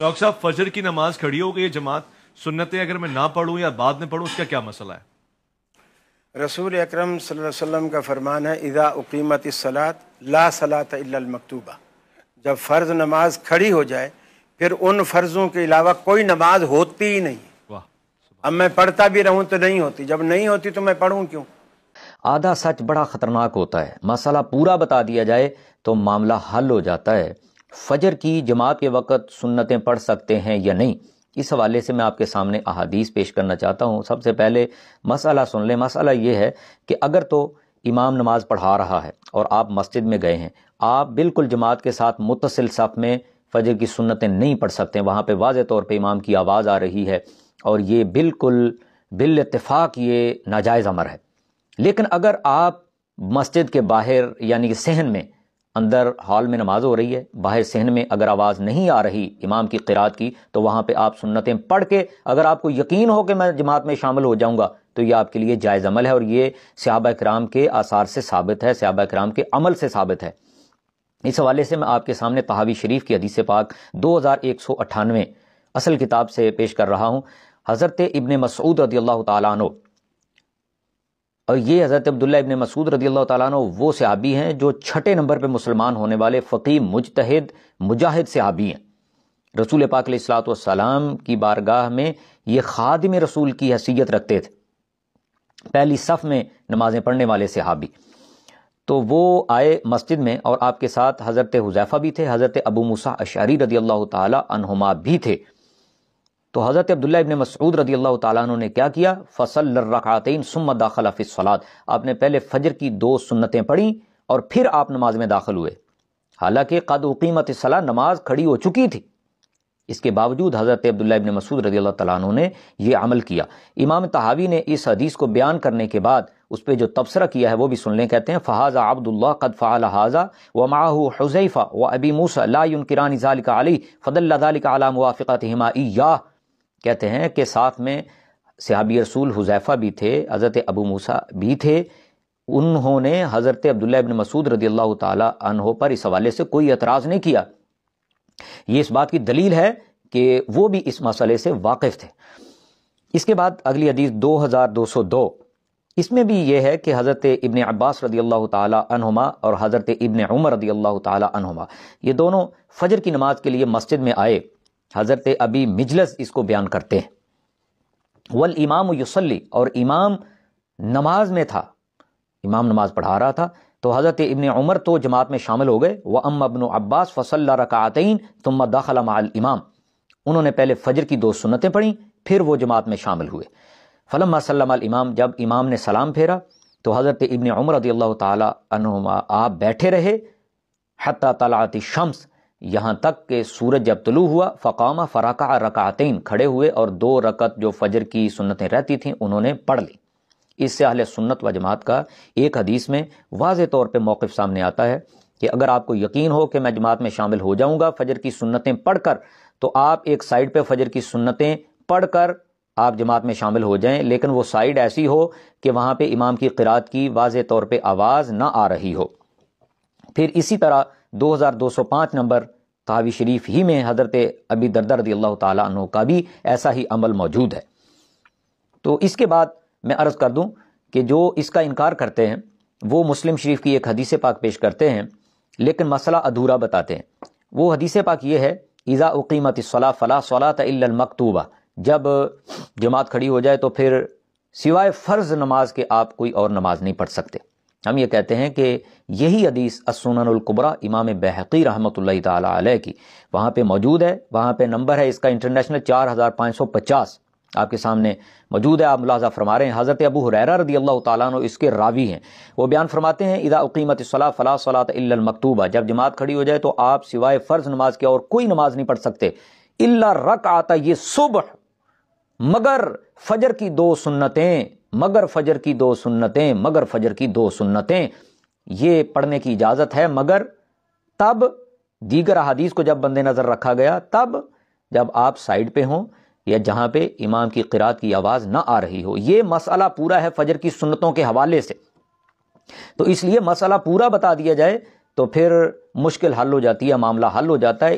Doctor साहब, फजर की नमाज खड़ी हो गई जमात, सुन्नतें अगर मैं ना पढ़ूं या बाद में पढ़ूं, उसका क्या मसला है? रसूल अकरम सल्लल्लाहु अलैहि वसल्लम का फरमान है, इज़ा उक़ीमतिस सलात ला सलात इल्लल मक्तूबा। जब फ़र्ज़ नमाज खड़ी हो जाए फिर उन फ़र्ज़ों के अलावा कोई नमाज होती ही नहीं। वाह। अब मैं पढ़ता भी रहूं तो नहीं होती, जब नहीं होती तो मैं पढ़ूं क्यों? आधा सच बड़ा ख़तरनाक होता है। मसला पूरा बता दिया जाए तो मामला हल हो जाता है। फजर की जमात के वक़्त सुन्नतें पढ़ सकते हैं या नहीं, इस हवाले से मैं आपके सामने अहादीस पेश करना चाहता हूँ। सबसे पहले मसला सुन लें। मसला ये है कि अगर तो इमाम नमाज पढ़ा रहा है और आप मस्जिद में गए हैं, आप बिल्कुल जमात के साथ मुत्तसिल सफ़ में फजर की सुन्नतें नहीं पढ़ सकते। वहाँ पे वाज़े तौर पे इमाम की आवाज़ आ रही है और ये बिल्कुल बिल इत्तिफ़ाक़ ये नाजायज़ अमर है। लेकिन अगर आप मस्जिद के बाहर यानी कि सहन में, अंदर हॉल में नमाज हो रही है, बाहर सहन में अगर आवाज़ नहीं आ रही इमाम की क़िरात की, तो वहाँ पे आप सुन्नतें पढ़ के अगर आपको यकीन हो कि मैं जमात में शामिल हो जाऊँगा तो ये आपके लिए जायज़ अमल है और ये सहाबा किराम के आसार से साबित है, सहाबा किराम के अमल से साबित है। इस हवाले से मैं आपके सामने तहावी शरीफ की हदीस पाक 2198 असल किताब से पेश कर रहा हूँ। हज़रत इब्न मसूद रदियल्लाहु ताला अन्हु, और ये हज़रत अब्दुल्ला इब्न मसूद रदियल्लाहु ताला अन्हु वो सहाबी हैं जो छठे नंबर पे मुसलमान होने वाले फ़क़ीह, मुज्तहिद, मुजाहिद सहाबी हैं। रसूल पाक अलैहिस्सलातु वस्सलाम की बारगाह में ये खादिम रसूल की हैसियत रखते थे, पहली सफ़ में नमाज़ें पढ़ने वाले सहाबी। तो वो आए मस्जिद में और आपके साथ हज़रत हुज़ैफ़ा भी थे, हज़रत अबू मूसा अशअरी रदियल्लाहु ताला अन्हुमा भी थे। तो हज़रत अब्दुल्ला इब्न मसूद रदियल्लाहु ताला अन्हु ने क्या किया, फ़सल्ल रकातैन सुम्मा दाखला फ़िस्सलात। आपने पहले फजर की 2 सुन्नतें पढ़ी और फिर आप नमाज में दाखिल हुए। हालांकि क़द उक़ीमतिस सलाह, नमाज खड़ी हो चुकी थी। इसके बावजूद हज़रत अब्दुल्ला इब्न मसूद रदियल्लाहु ताला अन्हु ने यह अमल किया। इमाम तहावी ने इस हदीस को बयान करने के बाद उस पर जो तबसरा किया है वो भी सुन लें। कहते हैं, फ़हाज़ा अब्दुल्लाह क़द फ़अल हाज़ा व माअहु हुज़ैफ़ा व अबी मूसा ला युनकिरानि ज़ालिका अलैहि फ़दल्ल ज़ालिका अला मुवाफ़क़तिहिमा इय्याह। कहते हैं कि साथ में सहाबी रसूल हुज़ैफ़ा भी थे, हज़रत अबू मूसा भी थे। उन्होंने हज़रत अब्दुल्ला इब्न मसूद रदियल्लाहु ताला अन्हु पर इस हवाले से कोई एतराज़ नहीं किया। ये इस बात की दलील है कि वो भी इस मसले से वाकिफ़ थे। इसके बाद अगली हदीस 2202, इसमें भी ये है कि हज़रत इब्न अब्बास रदियल्लाहु ताला अन्हुमा और हज़रत इब्न उमर रदियल्लाहु ताला अन्हुमा ये दोनों फजर की नमाज के लिए मस्जिद में आए। हज़रत अबी मिजलस इसको बयान करते हैं, वल इमाम युसल्ली, और इमाम नमाज में था, इमाम नमाज पढ़ा रहा था। तो हज़रत इब्न उमर तो जमात में शामिल हो गए। व अम्मा इब्न अब्बास फ़सल्ला रकातैन तुम्मा दाखला मअल इमाम। उन्होंने पहले फजर की 2 सुन्नतें पढ़ी, फिर वो जमात में शामिल हुए। फलम्मा सल्लमा अल इमाम, जब इमाम ने सलाम फेरा तो हज़रत इब्न उमर रदियल्लाहु ताला अन्हुमा आप बैठे रहे, हत्ता तलाअति शम्स, यहाँ तक कि सूरज जब तुलू हुआ। फ़क़ामा फ़रका रकातैन, खड़े हुए और 2 रकत जो फजर की सुन्नतें रहती थीं उन्होंने पढ़ ली। इससे अहले सुन्नत व जमात का एक हदीस में वाज़े तौर पे मौक़िफ़ सामने आता है कि अगर आपको यकीन हो कि मैं जमात में शामिल हो जाऊँगा फजर की सुन्नतें पढ़कर, तो आप एक साइड पे फजर की सुन्नतें पढ़कर आप जमात में शामिल हो जाएं, लेकिन वो साइड ऐसी हो कि वहाँ पे इमाम की क़िरात की वाज़े तौर पे आवाज़ ना आ रही हो। फिर इसी तरह 2205 नंबर तहावी शरीफ ही में हज़रत अबी दरदा रदियल्लाहु ताला अन्हु का भी ऐसा ही अमल मौजूद है। तो इसके बाद मैं अर्ज़ कर दूं कि जो इसका इनकार करते हैं वो मुस्लिम शरीफ की एक हदीस पाक पेश करते हैं, लेकिन मसला अधूरा बताते हैं। वो हदीस पाक ये है, इज़ा उक़ीमतिस सलाह फ़ला सलात इल्लल मक्तूबा। जब जमात खड़ी हो जाए तो फिर सिवाय फ़र्ज़ नमाज के आप कोई और नमाज नहीं पढ़ सकते। हम ये कहते हैं कि यही हदीस अस्सुननुल कुबरा इमाम बैहक़ी रहमतुल्लाहि ताला अलैह की वहाँ पे मौजूद है। वहाँ पे नंबर है इसका इंटरनेशनल 4550 आपके सामने मौजूद है। आप मुलाज़ा फरमा रहे हैं, हज़रत अबू हुरैरा रदियल्लाहु ताला अन्हु इसके रावी हैं। वो बयान फरमाते हैं, इज़ा उक़ीमतिस सलाह फ़ला सलात इल्लल मक्तूबा। जब जमात खड़ी हो जाए तो आप सिवाय फ़र्ज़ नमाज के और कोई नमाज नहीं पढ़ सकते। इल्ला रकअता, ये सुबह, मगर फजर की 2 सुन्नतें, मगर फजर की 2 सुन्नतें, मगर फजर की 2 सुन्नतें, ये पढ़ने की इजाज़त है। मगर तब दीगर अहादीस को जब बंदे नज़र रखा गया, तब जब आप साइड पे हों या जहाँ पे इमाम की क़िरात की आवाज़ ना आ रही हो। ये मसला पूरा है फजर की सुन्नतों के हवाले से। तो इसलिए मसला पूरा बता दिया जाए तो फिर मुश्किल हल हो जाती है, मामला हल हो जाता है।